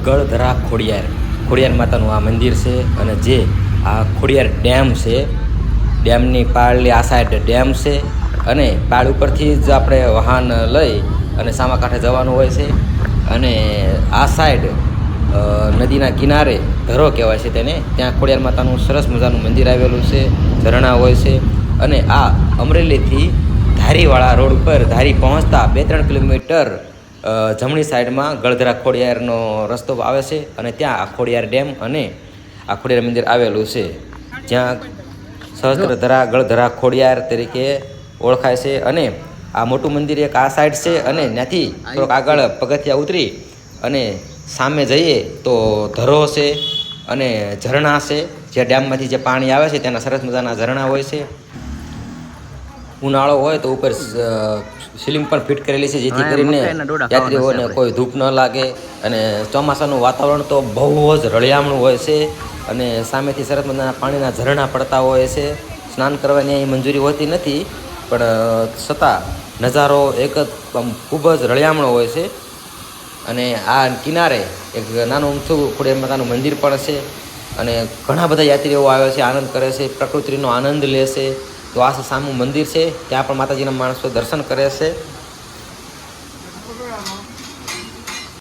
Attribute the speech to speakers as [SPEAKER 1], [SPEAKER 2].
[SPEAKER 1] ગળધરા ખોડિયાર માતાનું આ મંદિર છે અને જે આ ખોડિયાર ડેમ છે, ડેમની પાળની આ સાઈડ ડેમ છે અને પાળ ઉપરથી જ આપણે વાહન લઈ અને સામા કાંઠે જવાનું હોય છે અને આ સાઈડ નદીના કિનારે ધરો કહેવાય છે તેને, ત્યાં ખોડિયાર માતાનું સરસ મજાનું મંદિર આવેલું છે, ઝરણા હોય છે અને આ અમરેલીથી ધારીવાળા રોડ ઉપર ધારી પહોંચતા 2-3 કિલોમીટર જમણી સાઈડમાં ગળધરા ખોડિયારનો રસ્તો આવે છે અને ત્યાં આ ખોડિયાર ડેમ અને આ ખોડિયાર મંદિર આવેલું છે, જ્યાં સહસ્ત્રધરા ગળધરા ખોડિયાર તરીકે ઓળખાય છે. અને આ મોટું મંદિર એક આ સાઈડ છે અને ત્યાંથી થોડોક આગળ પગથિયા ઉતરી અને સામે જઈએ તો ધરો છે અને ઝરણા છે, જે ડેમમાંથી જે પાણી આવે છે તેના સરસ મજાના ઝરણા હોય છે. ઉનાળો હોય તો ઉપર સીલિંગ પણ ફિટ કરેલી છે, જેથી કરીને યાત્રીઓને કોઈ ધૂપ ન લાગે. અને ચોમાસાનું વાતાવરણ તો બહુ જ રળિયામણું હોય છે અને સામેથી સરસ મજાના પાણીના ઝરણા પડતા હોય છે. સ્નાન કરવાની અહીં મંજૂરી હોતી નથી, પણ છતાં નજારો એક ખૂબ જ રળિયામણો હોય છે. અને આ કિનારે એક નાનું ઊંચું ખોડિયાર માતાનું મંદિર પણ છે અને ઘણા બધા યાત્રીઓ આવે છે, આનંદ કરે છે, પ્રકૃતિનો આનંદ લે છે. તો આ સામું મંદિર છે, ત્યાં પણ માતાજીના માણસો દર્શન કરે છે.